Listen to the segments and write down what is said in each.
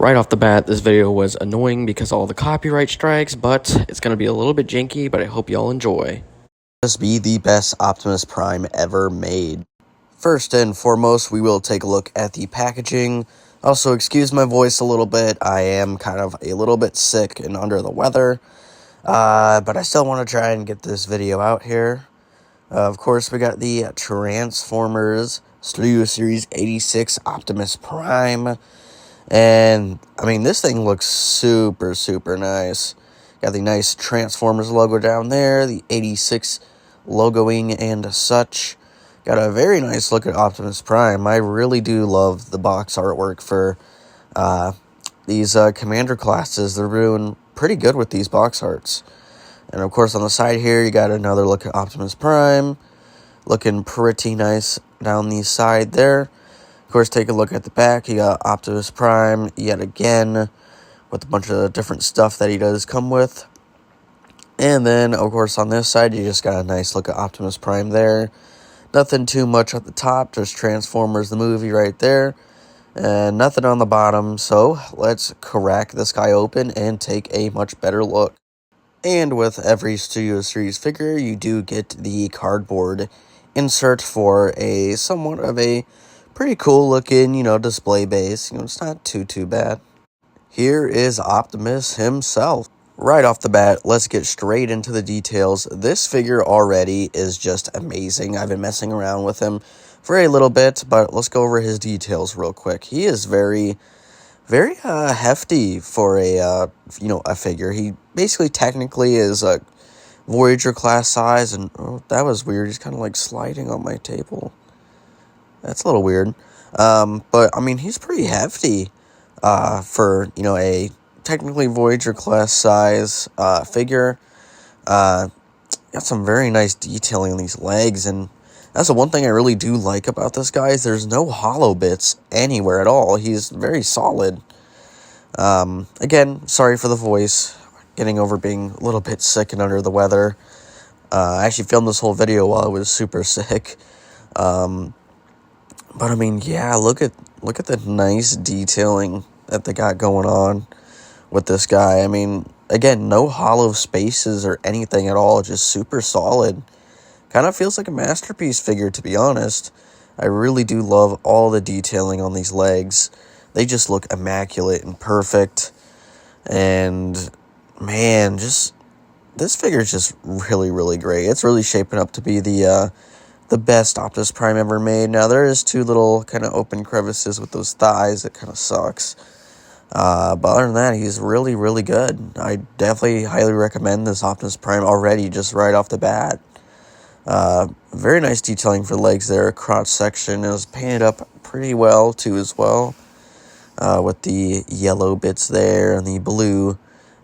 Right off the bat, this video was annoying because of all the copyright strikes, but it's going to be a little bit janky, but I hope y'all enjoy. Just be the best Optimus Prime ever made. First and foremost, we will take a look at the packaging. Also, excuse my voice a little bit. I am kind of a little bit sick and under the weather, but I still want to try and get this video out here. Of course, we got the Transformers Studio Series 86 Optimus Prime. And, I mean, this thing looks super, super nice. Got the nice Transformers logo down there, the 86 logoing and such. Got a very nice look at Optimus Prime. I really do love the box artwork for these Commander classes. They're doing pretty good with these box arts. And, of course, on the side here, you got another look at Optimus Prime. Looking pretty nice down the side there. Of course, take a look at the back. You got Optimus Prime yet again with a bunch of different stuff that he does come with. And then, of course, on this side, you just got a nice look at Optimus Prime there. Nothing too much at the top, just Transformers the movie right there. And nothing on the bottom, so let's crack this guy open and take a much better look. And with every Studio Series figure, you do get the cardboard insert for a somewhat of a pretty cool looking, display base. It's not too bad. Here is Optimus himself. Right off the bat, let's get straight into the details. This figure already is just amazing. I've been messing around with him for a little bit, but let's go over his details real quick. He is very hefty for a figure. He basically technically is a Voyager class size, and that was weird. He's kind of like sliding on my table. That's a little weird. But, I mean, he's pretty hefty for, a technically Voyager class size figure. Got some very nice detailing on these legs, and that's the one thing I really do like about this guy is there's no hollow bits anywhere at all. He's very solid. Again, sorry for the voice. Getting over being a little bit sick and under the weather. I actually filmed this whole video while I was super sick. But I mean, yeah, look at the nice detailing that they got going on with this guy. I mean, again, no hollow spaces or anything at all, just super solid. Kind of feels like a masterpiece figure, to be honest. I really do love all the detailing on these legs. They just look immaculate and perfect. And man, this figure is just really, really great. It's really shaping up to be the best Optimus Prime ever made. Now, there is two little kind of open crevices with those thighs. It kind of sucks. But other than that, he's really, really good. I definitely highly recommend this Optimus Prime already, just right off the bat. Very nice detailing for the legs there. Crotch section is painted up pretty well, too, as well. With the yellow bits there and the blue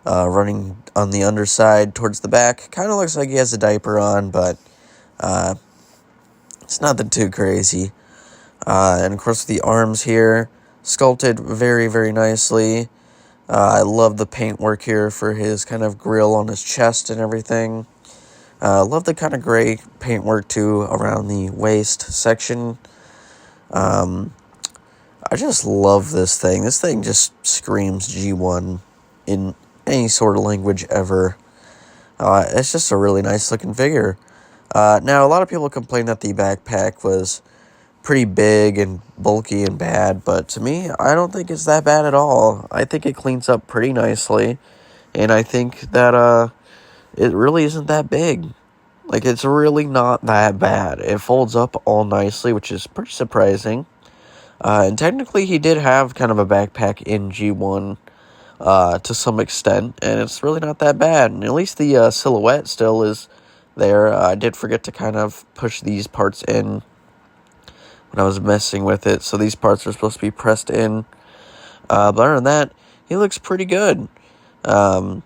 running on the underside towards the back. Kind of looks like he has a diaper on, but it's nothing too crazy. And of course, the arms here, sculpted very, very nicely. I love the paintwork here for his kind of grill on his chest and everything. Love the kind of gray paintwork, too, around the waist section. I just love this thing. This thing just screams G1 in any sort of language ever. It's just a really nice-looking figure. Now, a lot of people complain that the backpack was pretty big and bulky and bad, but to me, I don't think it's that bad at all. I think it cleans up pretty nicely, and I think that it really isn't that big. Like, it's really not that bad. It folds up all nicely, which is pretty surprising. And technically, he did have kind of a backpack in G1 to some extent, and it's really not that bad. And at least the silhouette still is there. I did forget to kind of push these parts in when I was messing with it, so these parts are supposed to be pressed in. But other than that, he looks pretty good. And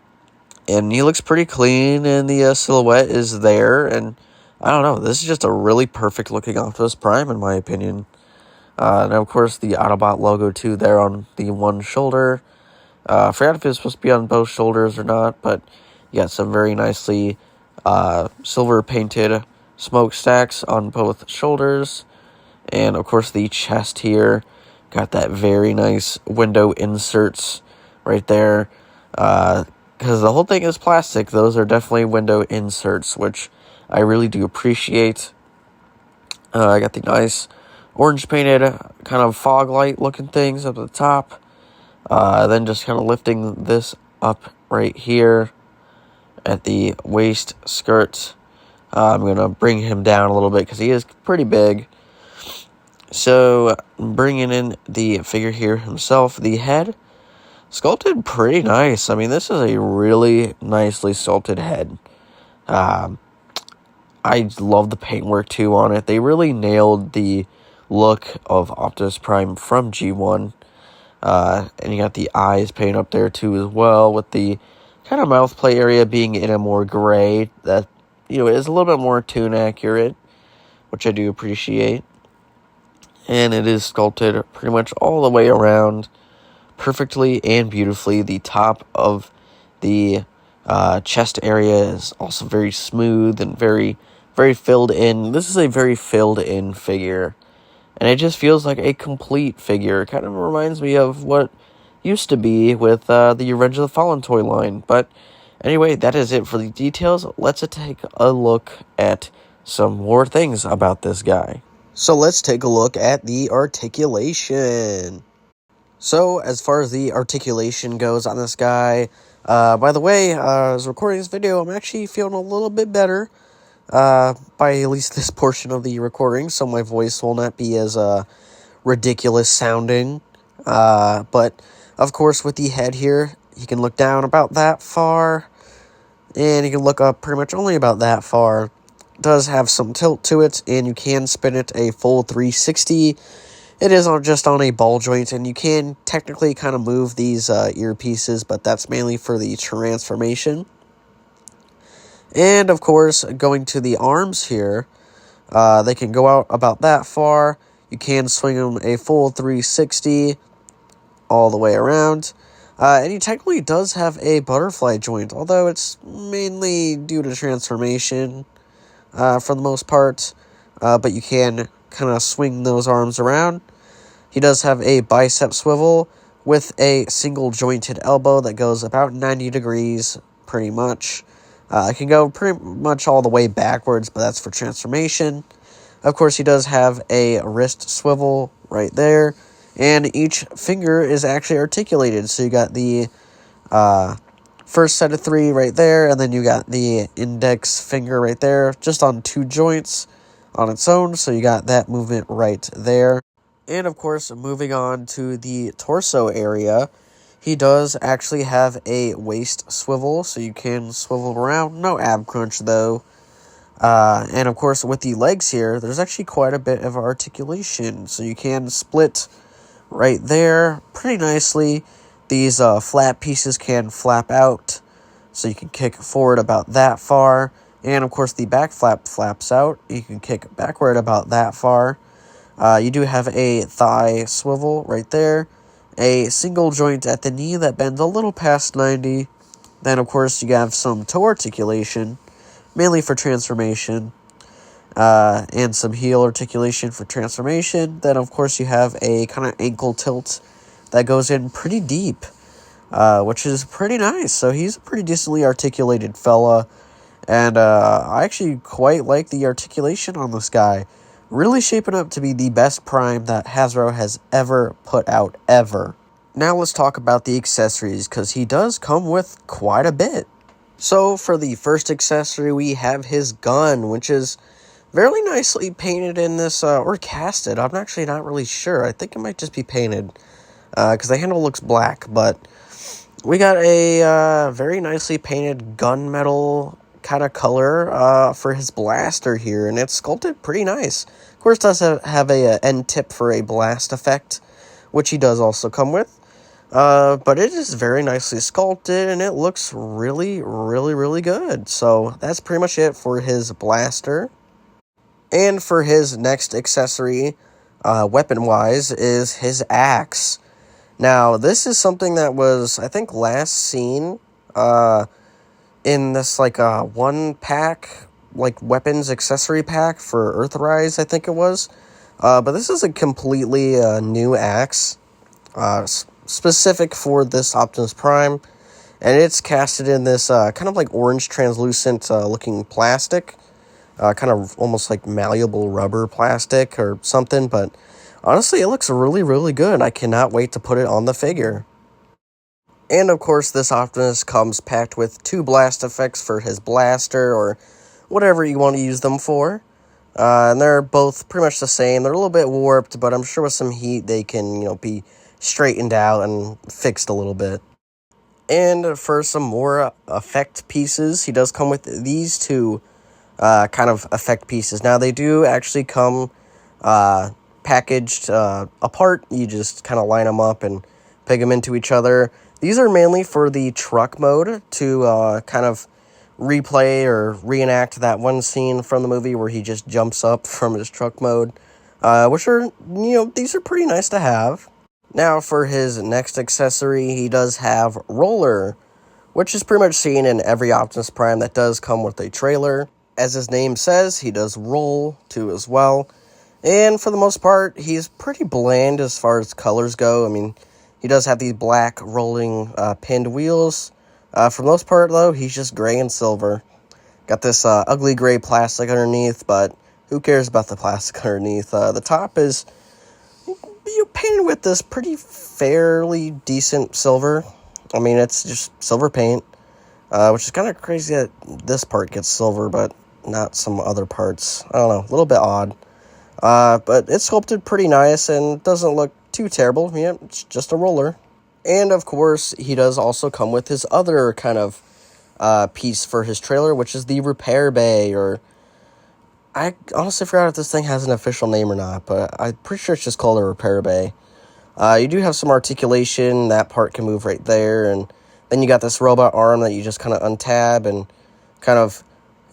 he looks pretty clean, and the silhouette is there, and I don't know, this is just a really perfect looking Optimus Prime, in my opinion. And of course, the Autobot logo, too, there on the one shoulder. I forgot if it was supposed to be on both shoulders or not, but you got some very nicely silver painted smokestacks on both shoulders. And, of course, the chest here Got that very nice window inserts right there. Because the whole thing is plastic. Those are definitely window inserts, which I really do appreciate. I got the nice orange painted kind of fog light looking things up at the top. Then just kind of lifting this up right here at the waist skirt. I'm going to bring him down a little bit because he is pretty big. So, bringing in the figure here himself, the head, sculpted pretty nice. I mean, this is a really nicely sculpted head. I love the paintwork, too, on it. They really nailed the look of Optimus Prime from G1. And you got the eyes painted up there, too, as well, with the kind of mouth play area being in a more gray that, is a little bit more tune accurate, which I do appreciate. And it is sculpted pretty much all the way around perfectly and beautifully. The top of the chest area is also very smooth and very, very filled in. This is a very filled in figure. And it just feels like a complete figure. It kind of reminds me of what used to be with the Revenge of the Fallen toy line. But anyway, that is it for the details. Let's take a look at some more things about this guy. So let's take a look at the articulation. So as far as the articulation goes on this guy, by the way, as I was recording this video, I'm actually feeling a little bit better by at least this portion of the recording, so my voice will not be as ridiculous sounding. But of course, with the head here, you can look down about that far, and you can look up pretty much only about that far. It does have some tilt to it, and you can spin it a full 360. It is just on a ball joint, and you can technically kind of move these earpieces, but that's mainly for the transformation. And, of course, going to the arms here, they can go out about that far. You can swing them a full 360 all the way around. And he technically does have a butterfly joint, although it's mainly due to transformation for the most part. But you can kind of swing those arms around. He does have a bicep swivel with a single jointed elbow that goes about 90 degrees, pretty much. It can go pretty much all the way backwards, but that's for transformation. Of course, he does have a wrist swivel right there, and each finger is actually articulated. So you got the first set of 3 right there, and then you got the index finger right there, just on 2 joints on its own. So you got that movement right there. And of course, moving on to the torso area, he does actually have a waist swivel, so you can swivel around. No ab crunch, though. And of course, with the legs here, there's actually quite a bit of articulation, so you can split right there pretty nicely. These flap pieces can flap out, so you can kick forward about that far. And of course, the back flap flaps out. You can kick backward about that far. You do have a thigh swivel right there. A single joint at the knee that bends a little past 90. Then, of course, you have some toe articulation, mainly for transformation. And some heel articulation for transformation. Then, of course, you have a kind of ankle tilt that goes in pretty deep, which is pretty nice. So he's a pretty decently articulated fella. And I actually quite like the articulation on this guy. Really shaping up to be the best Prime that Hasbro has ever put out, ever. Now let's talk about the accessories, because he does come with quite a bit. So for the first accessory, we have his gun, which is very nicely painted in this, or casted. I'm actually not really sure. I think it might just be painted, because the handle looks black. But we got a very nicely painted gunmetal kind of color for his blaster here, and it's sculpted pretty nice. Of course, it does have a end tip for a blast effect, which he does also come with. But it is very nicely sculpted, and it looks really, really, really good. So that's pretty much it for his blaster. And for his next accessory, weapon-wise, is his axe. Now, this is something that was, I think, last seen in this, one pack, weapons accessory pack for Earthrise, I think it was. But this is a completely new axe, specific for this Optimus Prime, and it's casted in this kind of like orange translucent looking plastic, kind of almost like malleable rubber plastic or something, but honestly, it looks really, really good. I cannot wait to put it on the figure. And of course, this Optimus comes packed with 2 blast effects for his blaster, or whatever you want to use them for. And they're both pretty much the same. They're a little bit warped, but I'm sure with some heat they can, be straightened out and fixed a little bit. And for some more effect pieces, he does come with these 2 kind of effect pieces. Now, they do actually come packaged apart. You just kind of line them up and peg them into each other. These are mainly for the truck mode to kind of replay or reenact that one scene from the movie where he just jumps up from his truck mode, which are, these are pretty nice to have. Now, for his next accessory, he does have Roller, which is pretty much seen in every Optimus Prime that does come with a trailer. As his name says, he does roll, too, as well. And for the most part, he's pretty bland as far as colors go. I mean, he does have these black rolling pinned wheels. For the most part, though, he's just gray and silver. Got this ugly gray plastic underneath, but who cares about the plastic underneath? The top is painted with this pretty fairly decent silver. I mean, it's just silver paint, which is kind of crazy that this part gets silver, but not some other parts. I don't know, a little bit odd. But it's sculpted pretty nice and doesn't look too terrible. Yeah, it's just a roller. And, of course, he does also come with his other kind of piece for his trailer, which is the repair bay, or I honestly forgot if this thing has an official name or not, but I'm pretty sure it's just called a repair bay. You do have some articulation. That part can move right there, and then you got this robot arm that you just kind of untab and kind of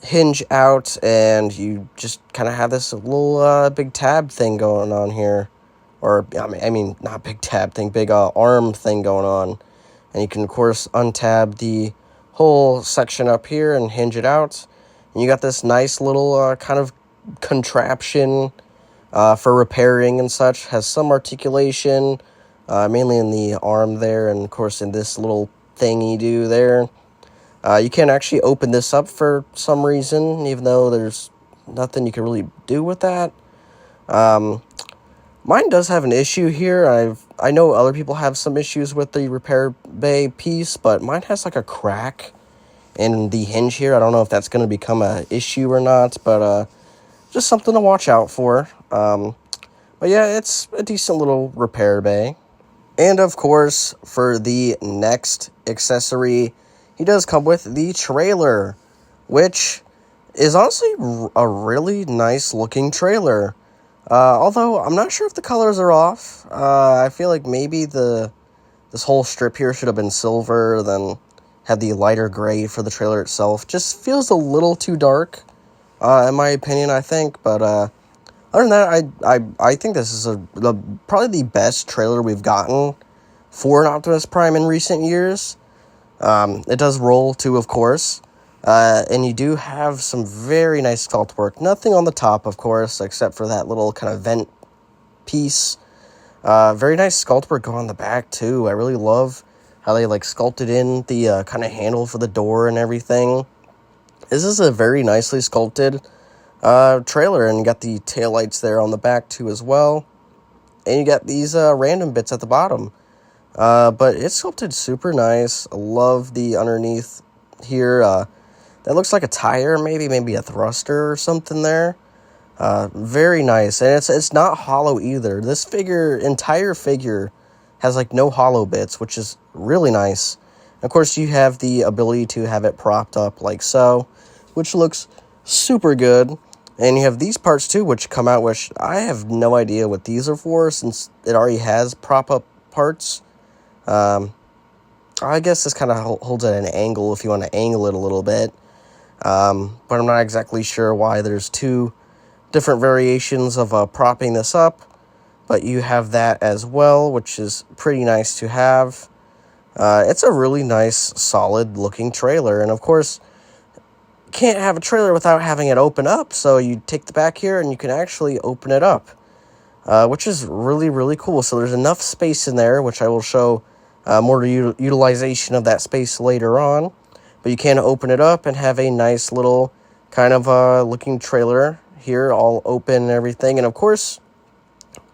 hinge out, and you just kind of have this little big tab thing going on here. Or, I mean, not big tab thing, big arm thing going on. And you can, of course, untab the whole section up here and hinge it out. And you got this nice little kind of contraption for repairing and such. Has some articulation, mainly in the arm there, and, of course, in this little thing you do there. You can actually open this up for some reason, even though there's nothing you can really do with that. Mine does have an issue here. I know other people have some issues with the repair bay piece, but mine has like a crack in the hinge here. I don't know if that's going to become an issue or not, but just something to watch out for. But yeah, it's a decent little repair bay. And of course, for the next accessory, he does come with the trailer, which is honestly a really nice looking trailer. Although I'm not sure if the colors are off. I feel like maybe this whole strip here should have been silver, then had the lighter gray for the trailer itself. Just feels a little too dark, in my opinion, I think. But other than that, I think this is probably the best trailer we've gotten for an Optimus Prime in recent years. It does roll too, of course. And you do have some very nice sculpt work. Nothing on the top, of course, except for that little kind of vent piece. Very nice sculpt work going on the back, too. I really love how they, sculpted in the kind of handle for the door and everything. This is a very nicely sculpted trailer, and you got the taillights there on the back, too, as well. And you got these random bits at the bottom. But it's sculpted super nice. I love the underneath here. That looks like a tire, maybe a thruster or something there. Very nice, and it's not hollow either. This entire figure has no hollow bits, which is really nice. Of course, you have the ability to have it propped up like so, which looks super good. And you have these parts too, which come out, which I have no idea what these are for, since it already has prop-up parts. I guess this kind of holds at an angle if you want to angle it a little bit. But I'm not exactly sure why there's 2 different variations of propping this up. But you have that as well, which is pretty nice to have. It's a really nice, solid-looking trailer. And, of course, you can't have a trailer without having it open up. So you take the back here, and you can actually open it up. which is really, really cool. So there's enough space in there, which I will show more utilization of that space later on. But you can open it up and have a nice little kind of looking trailer here, all open and everything. And of course,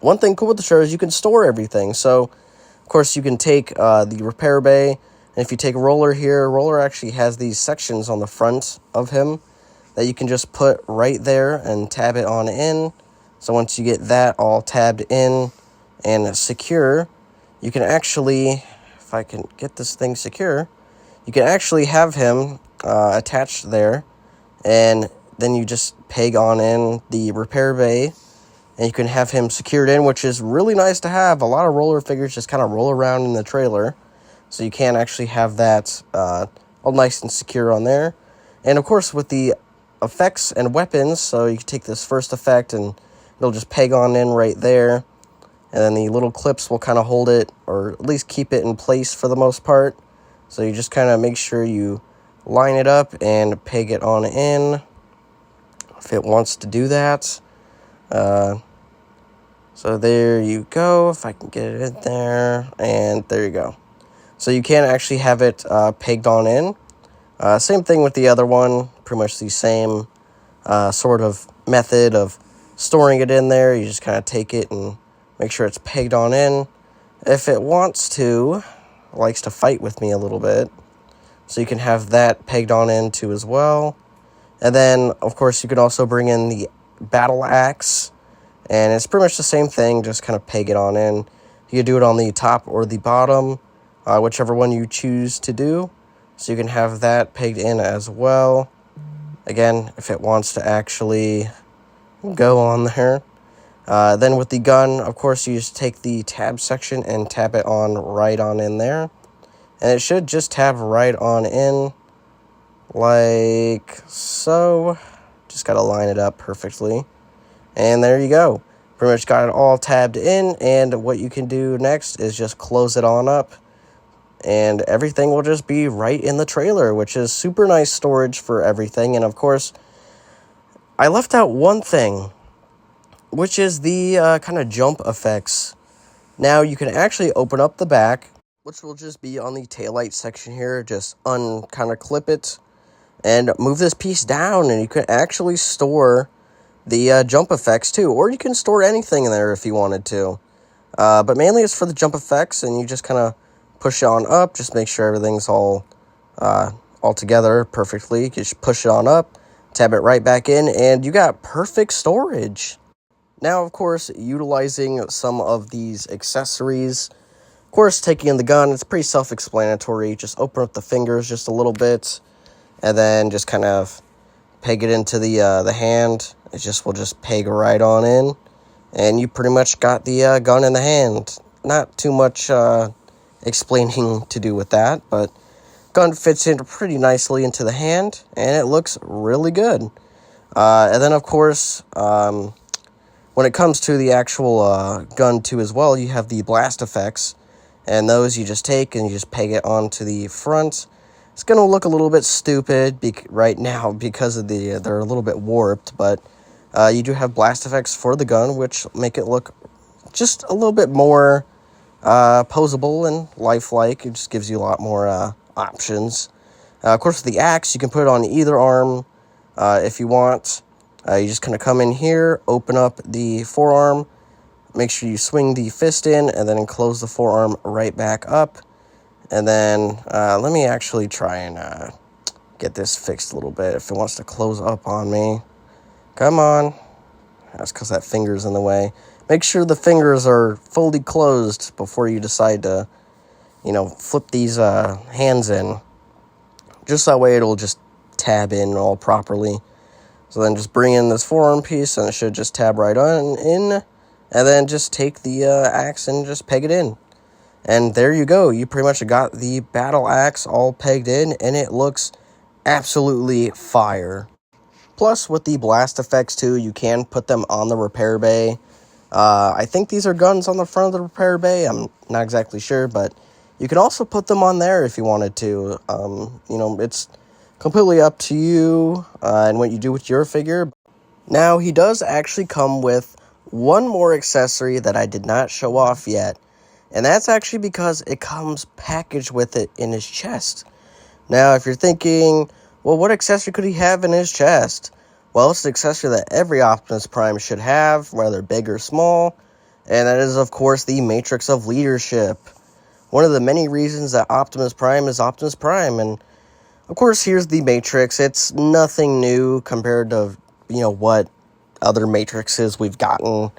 one thing cool with the trailer is you can store everything. So, of course, you can take the repair bay, and if you take Roller here, Roller actually has these sections on the front of him that you can just put right there and tab it on in. So once you get that all tabbed in and secure, you can actually, if I can get this thing secure, you can actually have him attached there, and then you just peg on in the repair bay, and you can have him secured in, which is really nice to have. A lot of Roller figures just kind of roll around in the trailer, so you can actually have that all nice and secure on there. And of course, with the effects and weapons, so you can take this first effect and it'll just peg on in right there, and then the little clips will kind of hold it, or at least keep it in place for the most part. So you just kind of make sure you line it up and peg it on in if it wants to do that. So there you go, if I can get it in there, and there you go. So you can actually have it pegged on in. Same thing with the other one, pretty much the same sort of method of storing it in there. You just kind of take it and make sure it's pegged on in. If it wants to, it likes to fight with me a little bit. So you can have that pegged on in too as well. And then, of course, you can also bring in the battle axe. And it's pretty much the same thing, just kind of peg it on in. You can do it on the top or the bottom, whichever one you choose to do. So you can have that pegged in as well. Again, if it wants to actually go on there. Then with the gun, of course, you just take the tab section and tab it on right on in there. And it should just tab right on in, like so. Just got to line it up perfectly. And there you go. Pretty much got it all tabbed in, and what you can do next is just close it on up, and everything will just be right in the trailer, which is super nice storage for everything. And of course, I left out one thing, which is the kind of jump effects. Now you can actually open up the back, which will just be on the taillight section here. Just kind of clip it and move this piece down, and you can actually store the jump effects too, or you can store anything in there if you wanted to. But mainly it's for the jump effects, and you just kind of push it on up. Just make sure everything's all together perfectly. You just push it on up, tab it right back in, and you got perfect storage. Now, of course, utilizing some of these accessories. Of course, taking in the gun, it's pretty self-explanatory. Just open up the fingers just a little bit, and then just kind of peg it into the hand. Will just peg right on in, and you pretty much got the gun in the hand. Not too much explaining to do with that, but gun fits in pretty nicely into the hand, and it looks really good. And then, of course, when it comes to the actual gun too as well, you have the blast effects, and those you just take and you just peg it onto the front. It's going to look a little bit stupid right now because of they're a little bit warped, but you do have blast effects for the gun, which make it look just a little bit more posable and lifelike. It just gives you a lot more options. Of course, with the axe, you can put it on either arm if you want. You just kind of come in here, open up the forearm, make sure you swing the fist in, and then close the forearm right back up. And then let me actually try and get this fixed a little bit if it wants to close up on me. Come on. That's because that finger's in the way. Make sure the fingers are fully closed before you decide to, flip these hands in. Just that way it'll just tab in all properly. So then just bring in this forearm piece, and it should just tab right on in. And then just take the axe and just peg it in. And there you go. You pretty much got the battle axe all pegged in, and it looks absolutely fire. Plus, with the blast effects too, you can put them on the repair bay. I think these are guns on the front of the repair bay. I'm not exactly sure, but you can also put them on there if you wanted to. It's completely up to you and what you do with your figure. Now, he does actually come with one more accessory that I did not show off yet, and that's actually because it comes packaged with it in his chest. Now, if you're thinking, well, what accessory could he have in his chest? Well, it's an accessory that every Optimus Prime should have, whether big or small, and that is, of course, the Matrix of Leadership. One of the many reasons that Optimus Prime is Optimus Prime, and of course, here's the Matrix. It's nothing new compared to, what other Matrixes we've gotten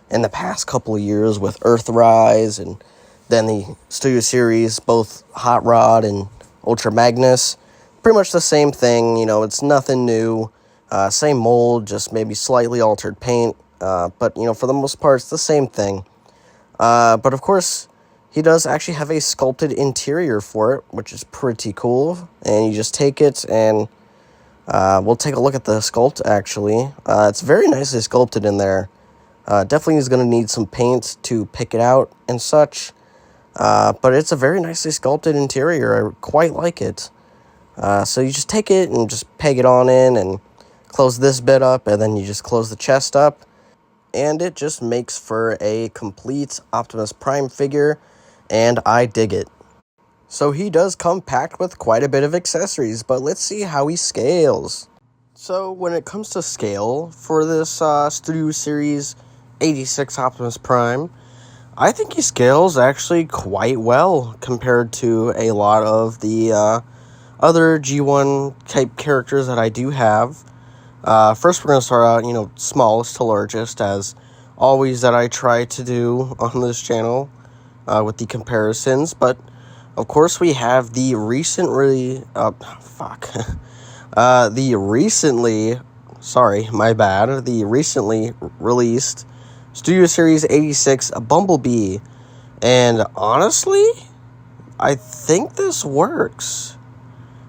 in the past couple of years with Earthrise and then the Studio Series, both Hot Rod and Ultra Magnus. Pretty much the same thing, it's nothing new. Same mold, just maybe slightly altered paint. But, for the most part, it's the same thing. But, of course, he does actually have a sculpted interior for it, which is pretty cool. And you just take it and we'll take a look at the sculpt, actually. It's very nicely sculpted in there. Definitely is going to need some paint to pick it out and such. But it's a very nicely sculpted interior. I quite like it. So you just take it and just peg it on in and close this bit up, and then you just close the chest up. And it just makes for a complete Optimus Prime figure, and I dig it. So he does come packed with quite a bit of accessories, but let's see how he scales. So when it comes to scale for this Studio Series 86 Optimus Prime, I think he scales actually quite well compared to a lot of the other G1 type characters that I do have. First we're going to start out, smallest to largest, as always that I try to do on this channel with the comparisons, but of course we have the the recently released Studio Series 86 Bumblebee, and honestly, I think this works.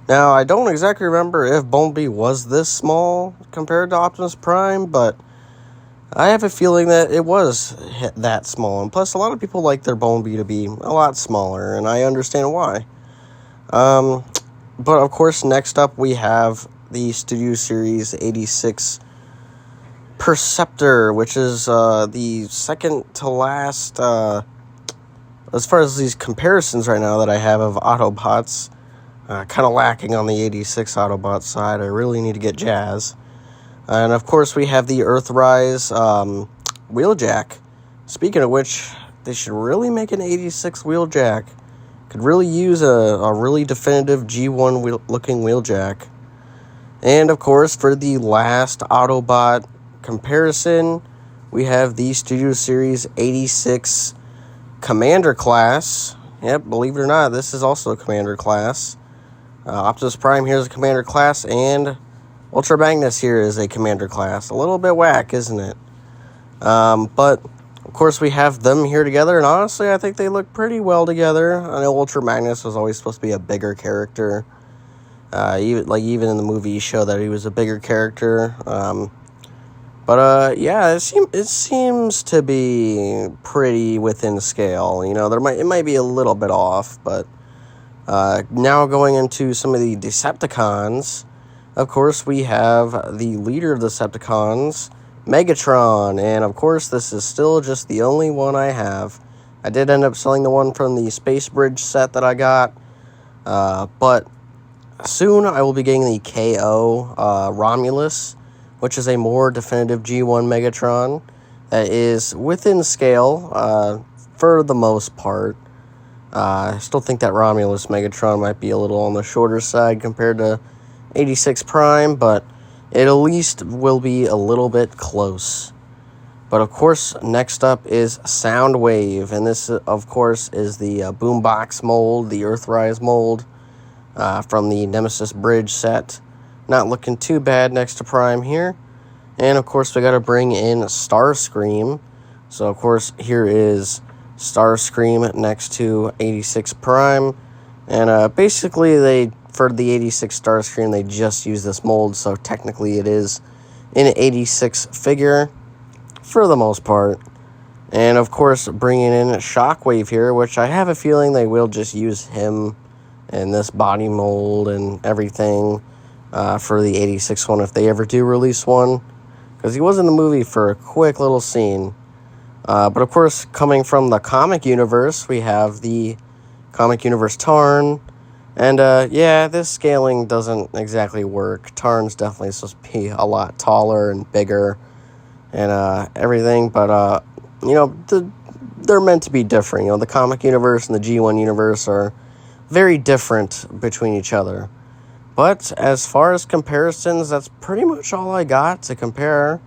Now, I don't exactly remember if Bumblebee was this small compared to Optimus Prime, but I have a feeling that it was that small. And plus, a lot of people like their Bumblebee to be a lot smaller, and I understand why. But, of course, next up we have the Studio Series 86 Perceptor, which is the second to last, as far as these comparisons right now that I have of Autobots. Kind of lacking on the 86 Autobot side. I really need to get Jazz. And, of course, we have the Earthrise Wheeljack. Speaking of which, they should really make an 86 Wheeljack. Could really use a really definitive G1 looking Wheeljack. And, of course, for the last Autobot comparison, we have the Studio Series 86 Commander class. Yep, believe it or not, this is also a Commander class. Optimus Prime here is a Commander class, and Ultra Magnus here is a Commander class. A little bit whack, isn't it? But, of course, we have them here together, and honestly, I think they look pretty well together. I know Ultra Magnus was always supposed to be a bigger character. Even in the movie, show that he was a bigger character. Yeah, it seems to be pretty within scale. It might be a little bit off, but now going into some of the Decepticons, of course, we have the leader of the Decepticons, Megatron, and of course, this is still just the only one I have. I did end up selling the one from the Space Bridge set that I got, but soon I will be getting the KO Romulus, which is a more definitive G1 Megatron that is within scale for the most part. I still think that Romulus Megatron might be a little on the shorter side compared to 86 Prime, but it at least will be a little bit close. But of course, next up is Soundwave, and this, of course, is the Boombox mold, the Earthrise mold from the Nemesis Bridge set. Not looking too bad next to Prime here. And, of course, we got to bring in Starscream. So, of course, here is Starscream next to 86 Prime. And basically, for the 86 Starscream, they just use this mold. So, technically, it is an 86 figure for the most part. And, of course, bringing in Shockwave here, which I have a feeling they will just use him and this body mold and everything for the 86 one if they ever do release one. because he was in the movie for a quick little scene. But of course, coming from the comic universe, we have the comic universe Tarn. And yeah, this scaling doesn't exactly work. Tarn's definitely supposed to be a lot taller and bigger and everything. But, they're meant to be different. The comic universe and the G1 universe are very different between each other. But as far as comparisons, that's pretty much all I got to compare.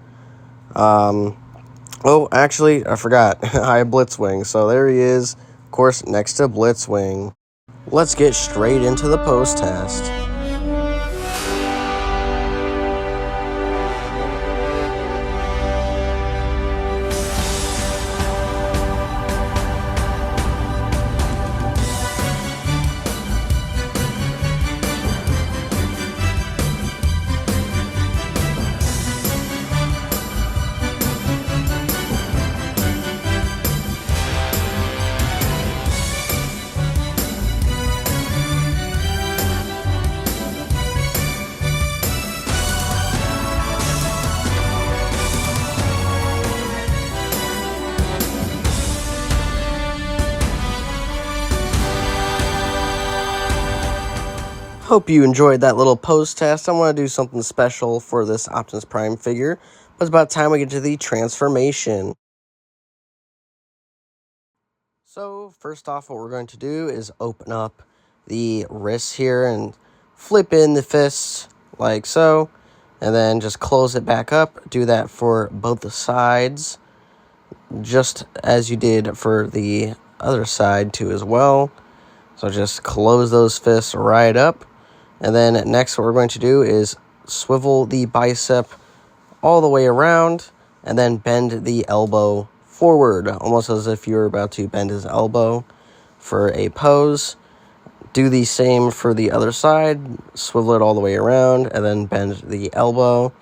Oh, actually, I forgot. I have Blitzwing. So there he is, of course, next to Blitzwing. Let's get straight into the post test. Hope you enjoyed that little post test. I want to do something special for this Optimus Prime figure, but it's about time we get to the transformation. So first off, what we're going to do is open up the wrists here and flip in the fists like so, and then just close it back up. Do that for both the sides, just as you did for the other side too as well. So just close those fists right up. And then next what we're going to do is swivel the bicep all the way around and then bend the elbow forward, almost as if you're about to bend his elbow for a pose. Do the same for the other side, swivel it all the way around and then bend the elbow.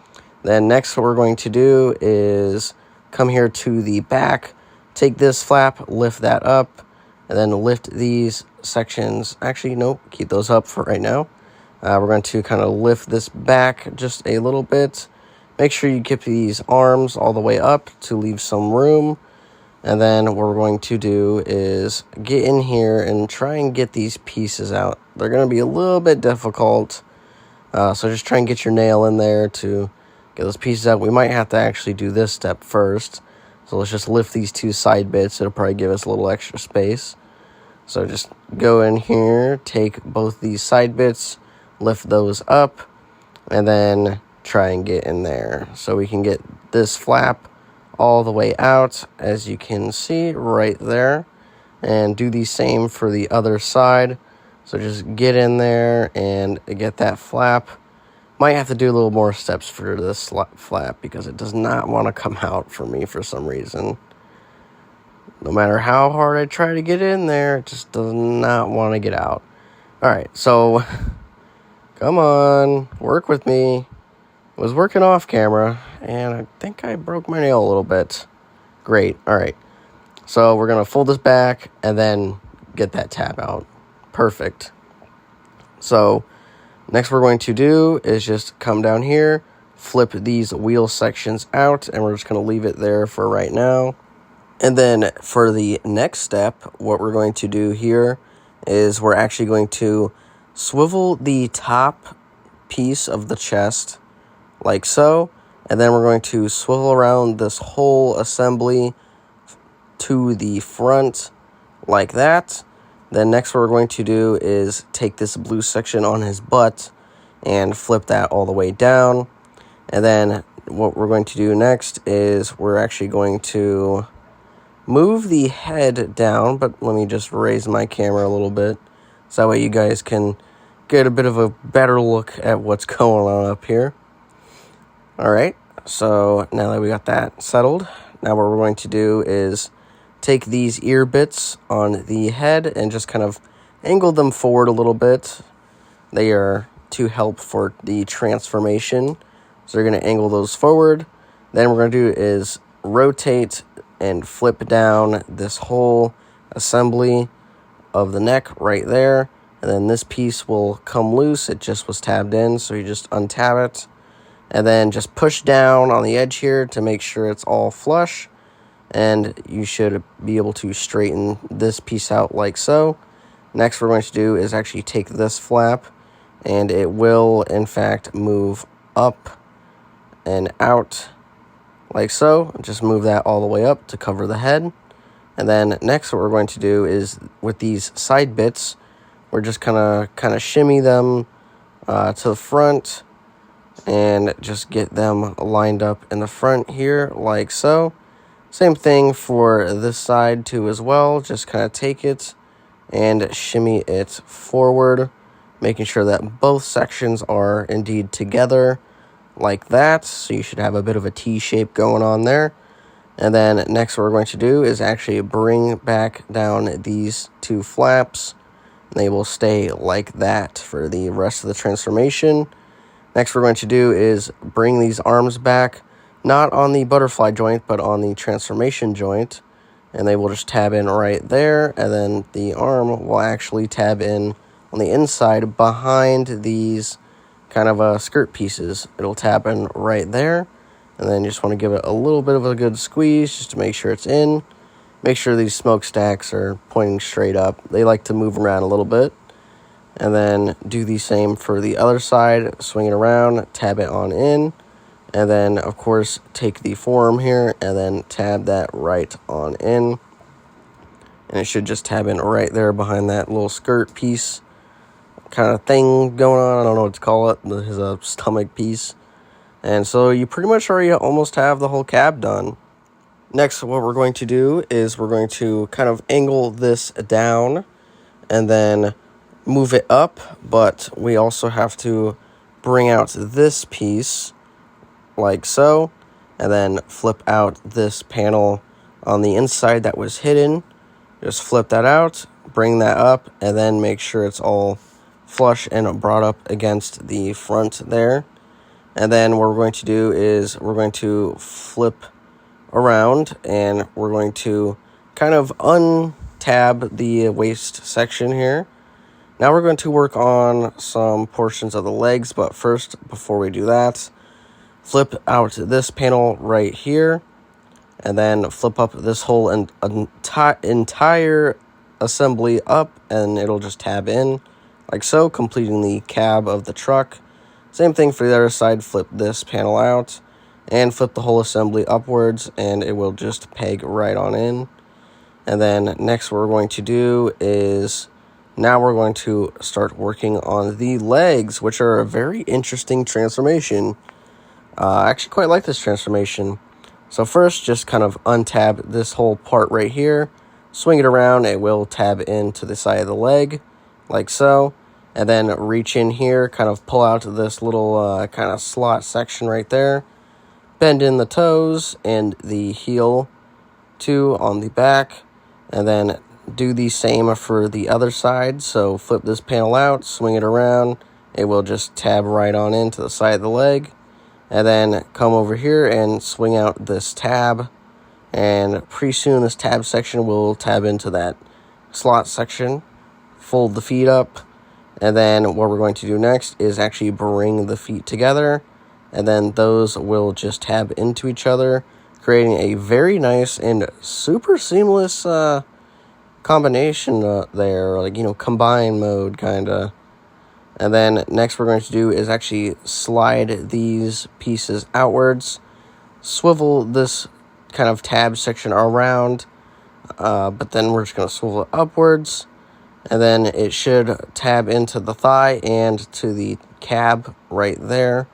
Then next what we're going to do is come here to the back, take this flap, lift that up, and then lift these sections. Actually, nope, keep those up for right now. We're going to kind of lift this back just a little bit. Make sure you keep these arms all the way up to leave some room. And then what we're going to do is get in here and try and get these pieces out. They're going to be a little bit difficult. So just try and get your nail in there to get those pieces out. We might have to actually do this step first. So let's just lift these two side bits. It'll probably give us a little extra space. So just go in here, take both these side bits, lift those up, and then try and get in there. So we can get this flap all the way out, as you can see right there. And do the same for the other side. So just get in there and get that flap. Might have to do a little more steps for this flap because it does not want to come out for me for some reason. No matter how hard I try to get in there, it just does not want to get out. Alright, so come on, work with me. I was working off camera, and I think I broke my nail a little bit. Great, alright. So we're going to fold this back, and then get that tab out. Perfect. So, next we're going to do is just come down here, flip these wheel sections out, and we're just going to leave it there for right now. And then for the next step, what we're going to do here is we're actually going to swivel the top piece of the chest like so, and then we're going to swivel around this whole assembly to the front like that. Then next what we're going to do is take this blue section on his butt and flip that all the way down. And then what we're going to do next is we're actually going to move the head down, but let me just raise my camera a little bit so that way you guys can get a bit of a better look at what's going on up here. Alright, so now that we got that settled, now what we're going to do is take these ear bits on the head and just kind of angle them forward a little bit. They are to help for the transformation, so you're going to angle those forward. Then what we're going to do is rotate and flip down this whole assembly of the neck right there, and then this piece will come loose. It just was tabbed in, so you just untab it, and then just push down on the edge here to make sure it's all flush, and you should be able to straighten this piece out like so. Next, what we're going to do is actually take this flap, and it will in fact move up and out like so. Just move that all the way up to cover the head. And then next, what we're going to do is with these side bits, we're just kind of shimmy them to the front and just get them lined up in the front here like so. Same thing for this side too as well. Just kind of take it and shimmy it forward, making sure that both sections are indeed together like that. So you should have a bit of a T shape going on there. And then next what we're going to do is actually bring back down these two flaps. And they will stay like that for the rest of the transformation. Next what we're going to do is bring these arms back, not on the butterfly joint, but on the transformation joint. And they will just tab in right there. And then the arm will actually tab in on the inside behind these kind of skirt pieces. It'll tab in right there. And then you just want to give it a little bit of a good squeeze just to make sure it's in. Make sure these smokestacks are pointing straight up. They like to move around a little bit. And then do the same for the other side. Swing it around, tab it on in. And then, of course, take the forearm here and then tab that right on in. And it should just tab in right there behind that little skirt piece kind of thing going on. I don't know what to call it. His stomach piece. And so you pretty much already almost have the whole cab done. Next, what we're going to do is we're going to kind of angle this down and then move it up. But we also have to bring out this piece like so, and then flip out this panel on the inside that was hidden. Just flip that out, bring that up, and then make sure it's all flush and brought up against the front there. And then what we're going to do is we're going to flip around and we're going to kind of untab the waist section here. Now we're going to work on some portions of the legs, but first, before we do that, flip out this panel right here, and then flip up this whole entire assembly up, and it'll just tab in like so, completing the cab of the truck. Same thing for the other side. Flip this panel out and flip the whole assembly upwards, and it will just peg right on in. And then next what we're going to do is now we're going to start working on the legs, which are a very interesting transformation. I actually quite like this transformation. So first, just kind of untab this whole part right here. Swing it around, it will tab into the side of the leg, like so. And then reach in here, kind of pull out this little kind of slot section right there. Bend in the toes and the heel too on the back. And then do the same for the other side. So flip this panel out, swing it around. It will just tab right on into the side of the leg. And then come over here and swing out this tab. And pretty soon this tab section will tab into that slot section. Fold the feet up. And then what we're going to do next is actually bring the feet together. And then those will just tab into each other, creating a very nice and super seamless combination there. Like, combine mode kind of. And then next we're going to do is actually slide these pieces outwards. Swivel this kind of tab section around. But then we're just going to swivel it upwards. And then it should tab into the thigh and to the cab right there.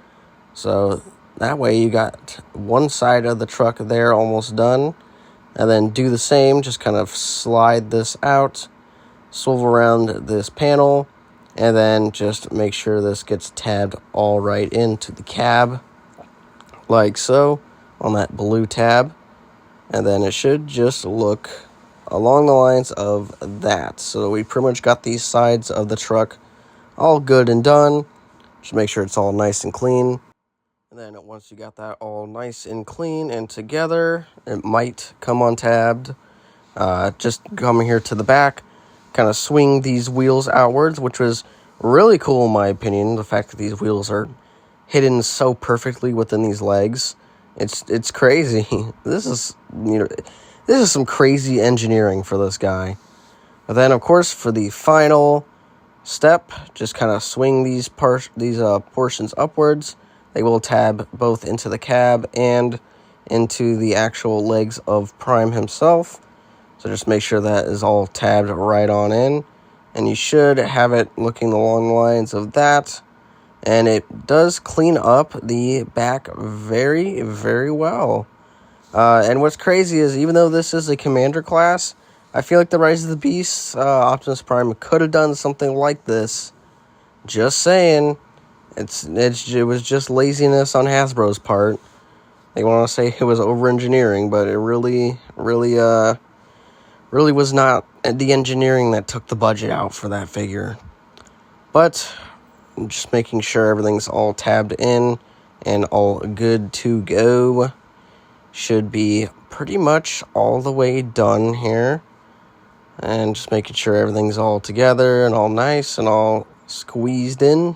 So that way you got one side of the truck there almost done. And then do the same, just kind of slide this out, swivel around this panel, and then just make sure this gets tabbed all right into the cab, like so, on that blue tab. And then it should just look along the lines of that. So we pretty much got these sides of the truck all good and done. Just make sure it's all nice and clean. And then once you got that all nice and clean and together, it might come untabbed. Just come here to the back, kind of swing these wheels outwards, which was really cool in my opinion. The fact that these wheels are hidden so perfectly within these legs. It's crazy. This is some crazy engineering for this guy. But then, of course, for the final step, just kind of swing these portions upwards. They will tab both into the cab and into the actual legs of Prime himself. So just make sure that is all tabbed right on in. And you should have it looking along the lines of that. And it does clean up the back very, very well. And what's crazy is, even though this is a commander class, I feel like the Rise of the Beast Optimus Prime could have done something like this. Just saying. It was just laziness on Hasbro's part. They want to say it was over-engineering, but it really was not the engineering that took the budget out for that figure. But just making sure everything's all tabbed in and all good to go. Should be pretty much all the way done here. And just making sure everything's all together and all nice and all squeezed in.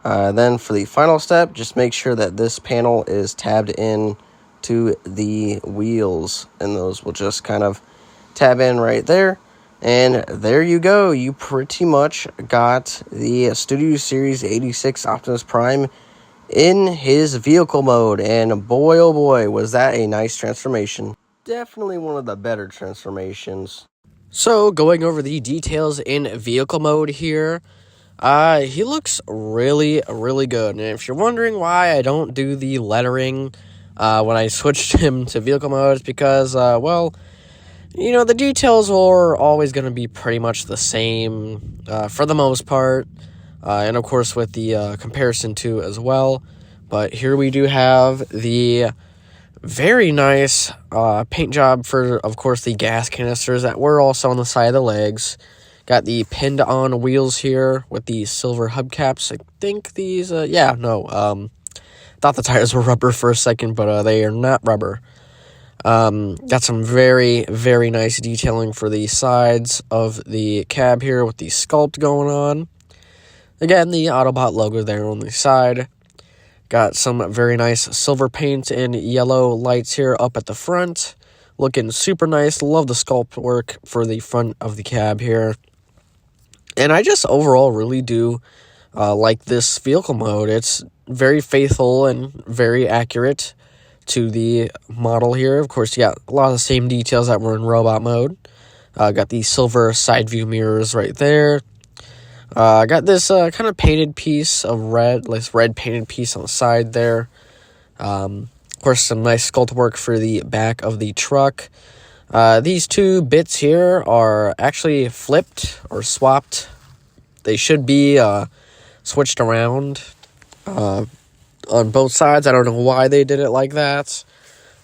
Then for the final step, just make sure that this panel is tabbed in to the wheels. And those will just kind of tab in right there. And there you go. You pretty much got the Studio Series 86 Optimus Prime in his vehicle mode. And boy, oh boy, was that a nice transformation. Definitely one of the better transformations. So, going over the details in vehicle mode here, he looks really, really good. And if you're wondering why I don't do the lettering when I switched him to vehicle mode, it's because, well, you know, the details are always going to be pretty much the same for the most part. And, of course, with the comparison to as well. But here we do have the very nice paint job for, of course, the gas canisters that were also on the side of the legs. Got the pinned on wheels here with the silver hubcaps. I think these, thought the tires were rubber for a second, but they are not rubber. Got some very, very nice detailing for the sides of the cab here with the sculpt going on. Again, the Autobot logo there on the side. Got some very nice silver paint and yellow lights here up at the front. Looking super nice. Love the sculpt work for the front of the cab here. And I just overall really do like this vehicle mode. It's very faithful and very accurate to the model here. Of course, you got a lot of the same details that were in robot mode. Got the silver side view mirrors right there. Got this kind of painted piece of red, this red painted piece on the side there. Of course, some nice sculpt work for the back of the truck. These two bits here are actually flipped or swapped. They should be switched around on both sides. I don't know why they did it like that.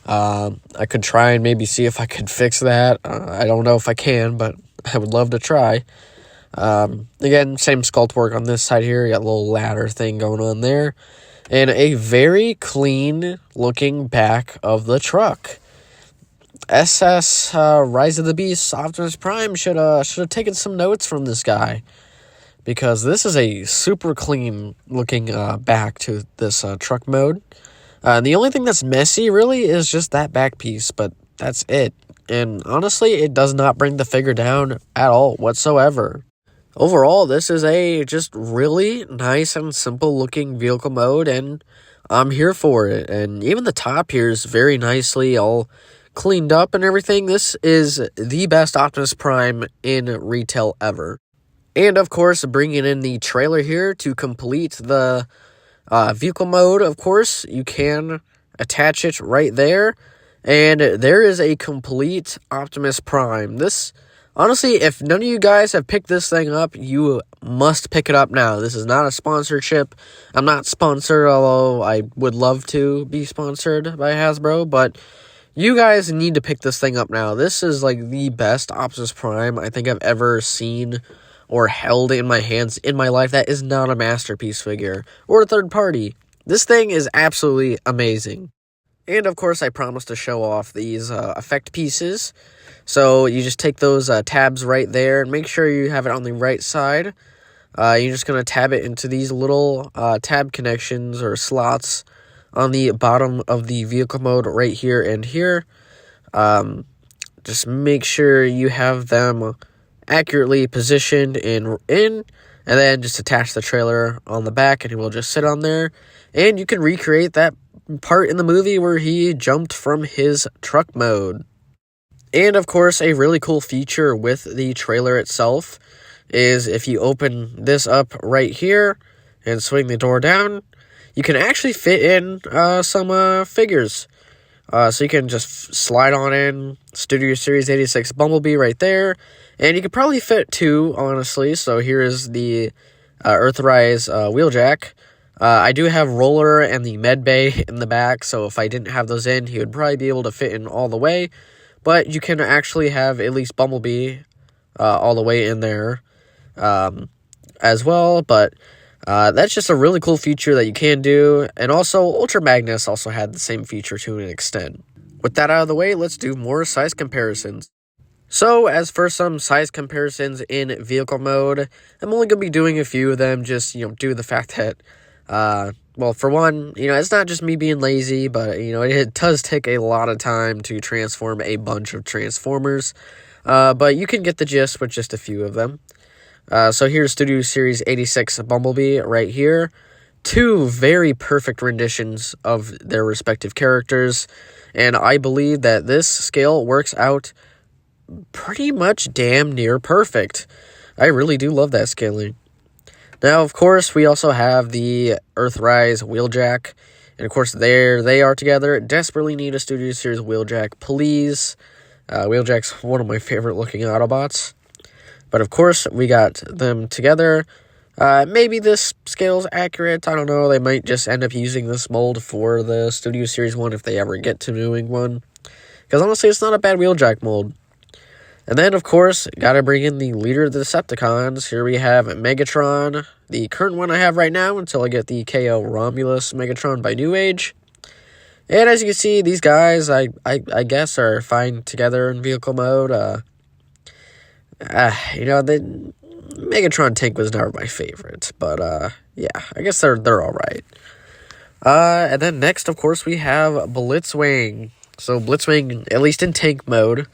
I could try and maybe see if I could fix that. I don't know if I can, but I would love to try. Again, same sculpt work on this side here. You got a little ladder thing going on there. And a very clean looking back of the truck. SS Rise of the Beast Optimus Prime should have taken some notes from this guy, because this is a super clean looking back to this truck mode. And the only thing that's messy really is just that back piece, but that's it. And honestly, it does not bring the figure down at all whatsoever. Overall, this is a just really nice and simple looking vehicle mode, and I'm here for it. And even the top here is very nicely all cleaned up and everything. This is the best Optimus Prime in retail ever. And of course, bringing in the trailer here to complete the vehicle mode, of course, you can attach it right there. And there is a complete Optimus Prime. This, honestly, if none of you guys have picked this thing up, you must pick it up now. This is not a sponsorship. I'm not sponsored, although I would love to be sponsored by Hasbro, but you guys need to pick this thing up now. This is like the best Optimus Prime I think I've ever seen or held in my hands in my life. That is not a masterpiece figure or a third party. This thing is absolutely amazing. And of course, I promised to show off these effect pieces. So you just take those tabs right there and make sure you have it on the right side. You're just going to tab it into these little tab connections or slots on the bottom of the vehicle mode right here and here. Just make sure you have them accurately positioned in, and then just attach the trailer on the back and it will just sit on there. And you can recreate that part in the movie where he jumped from his truck mode. And of course, a really cool feature with the trailer itself is if you open this up right here and swing the door down, you can actually fit in some figures. So you can just slide on in Studio Series 86 Bumblebee right there. And you could probably fit two, honestly. So here is the Earthrise Wheeljack. I do have Roller and the Med Bay in the back, so if I didn't have those in, he would probably be able to fit in all the way. But you can actually have at least Bumblebee all the way in there as well. But that's just a really cool feature that you can do. And also, Ultra Magnus also had the same feature to an extent. With that out of the way, let's do more size comparisons. So, as for some size comparisons in vehicle mode, I'm only going to be doing a few of them just, due to the fact that, well, for one, it's not just me being lazy, but, it does take a lot of time to transform a bunch of Transformers. But you can get the gist with just a few of them. So here's Studio Series 86 Bumblebee right here. Two very perfect renditions of their respective characters. And I believe that this scale works out pretty much damn near perfect. I really do love that scaling. Now, of course, we also have the Earthrise Wheeljack. And, of course, there they are together. Desperately need a Studio Series Wheeljack, please. Wheeljack's one of my favorite looking Autobots. But, of course, we got them together. Maybe this scale's accurate. I don't know. They might just end up using this mold for the Studio Series 1 if they ever get to doing one. Because, honestly, it's not a bad Wheeljack mold. And then, of course, gotta bring in the leader of the Decepticons. Here we have Megatron, the current one I have right now until I get the KO Romulus Megatron by New Age. And as you can see, these guys, I guess, are fine together in vehicle mode. The Megatron tank was never my favorite, but yeah, I guess they're all right. And then next, of course, we have Blitzwing. So Blitzwing, at least in tank mode.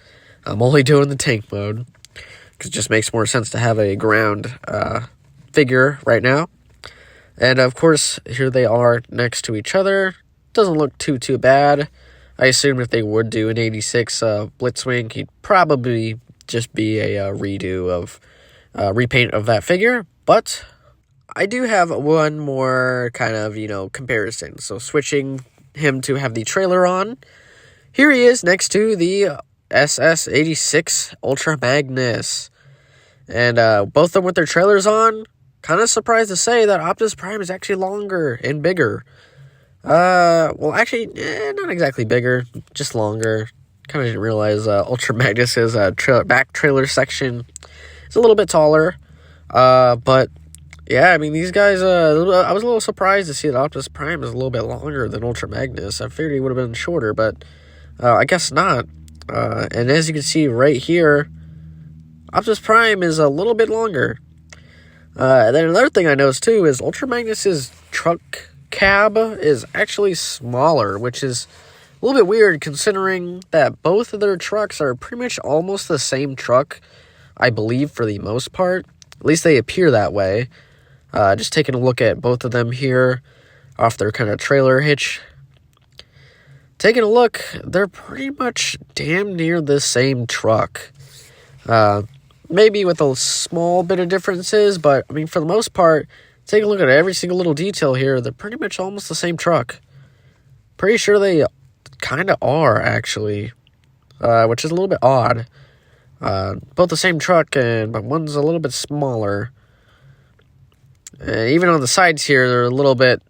I'm only doing the tank mode because it just makes more sense to have a ground figure right now. And of course, here they are next to each other. Doesn't look too bad. I assume if they would do an 86 Blitzwing, he'd probably just be a redo of repaint of that figure. But I do have one more kind of comparison. So switching him to have the trailer on. Here he is next to the SS86 Ultra Magnus. And both of them with their trailers on. Kind of surprised to say that Optimus Prime is actually longer and bigger. Well, actually, not exactly bigger, just longer. Kind of didn't realize Ultra Magnus's back trailer section is a little bit taller. But yeah, I mean, these guys, I was a little surprised to see that Optimus Prime is a little bit longer than Ultra Magnus. I figured he would have been shorter, but I guess not. And as you can see right here, Optimus Prime is a little bit longer. And then another thing I noticed too is Ultra Magnus's truck cab is actually smaller, which is a little bit weird considering that both of their trucks are pretty much almost the same truck, I believe, for the most part. At least they appear that way. Just taking a look at both of them here off their kind of trailer hitch. Taking a look, they're pretty much damn near the same truck. Maybe with a small bit of differences, but I mean, for the most part, take a look at every single little detail here. They're pretty much almost the same truck. Pretty sure they kind of are, actually, which is a little bit odd. Both the same truck, but one's a little bit smaller. Even on the sides here, they're a little bit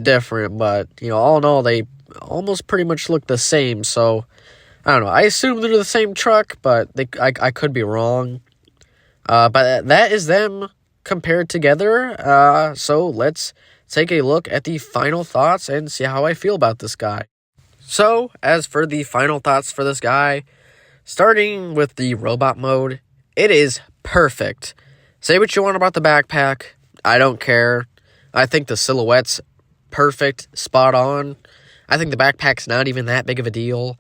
different, but all in all, they almost pretty much look the same. So I don't know. I assume they're the same truck, but I could be wrong. But that is them compared together. So let's take a look at the final thoughts and see how I feel about this guy. So as for the final thoughts for this guy, starting with the robot mode, it is perfect. Say what you want about the backpack. I don't care. I think the silhouette's perfect, spot on. I think the backpack's not even that big of a deal.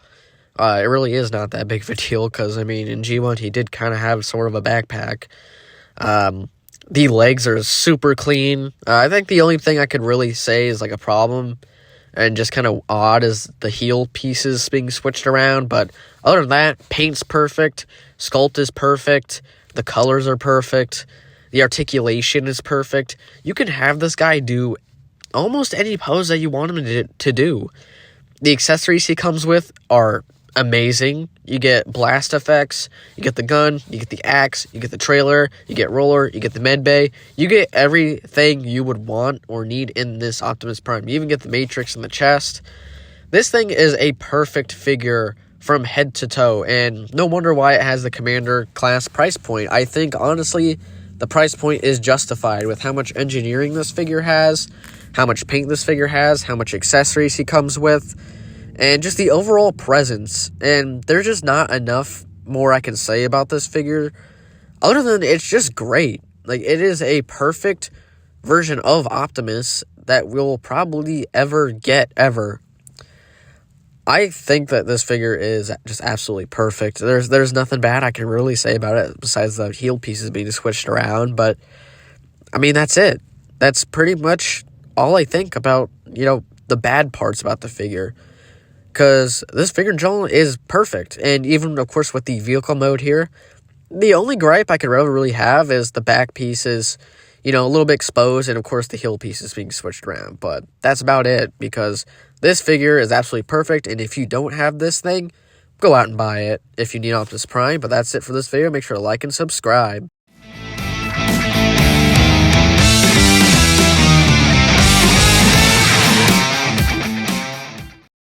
It really is not that big of a deal because, I mean, in G1 he did kind of have sort of a backpack. The legs are super clean. I think the only thing I could really say is like a problem and just kind of odd is the heel pieces being switched around. But other than that, paint's perfect, sculpt is perfect, the colors are perfect, the articulation is perfect. You can have this guy do almost any pose that you want him to do. The accessories he comes with are amazing. You get blast effects, you get the gun, you get the axe, you get the trailer, you get roller, you get the med bay. You get everything you would want or need in this Optimus Prime. You even get the Matrix in the chest. This thing is a perfect figure from head to toe, and no wonder why it has the Commander class price point. I think, honestly, the price point is justified with how much engineering this figure has, how much paint this figure has, how much accessories he comes with, and just the overall presence. And there's just not enough more I can say about this figure other than it's just great. Like, it is a perfect version of Optimus that we'll probably ever get, ever. I think that this figure is just absolutely perfect. There's nothing bad I can really say about it besides the heel pieces being switched around, but I mean, that's it. That's pretty much all I think about, the bad parts about the figure. Because this figure in general is perfect. And even, of course, with the vehicle mode here, the only gripe I could really have is the back piece is, a little bit exposed. And, of course, the heel piece is being switched around. But that's about it, because this figure is absolutely perfect. And if you don't have this thing, go out and buy it if you need Optimus Prime. But that's it for this video. Make sure to like and subscribe.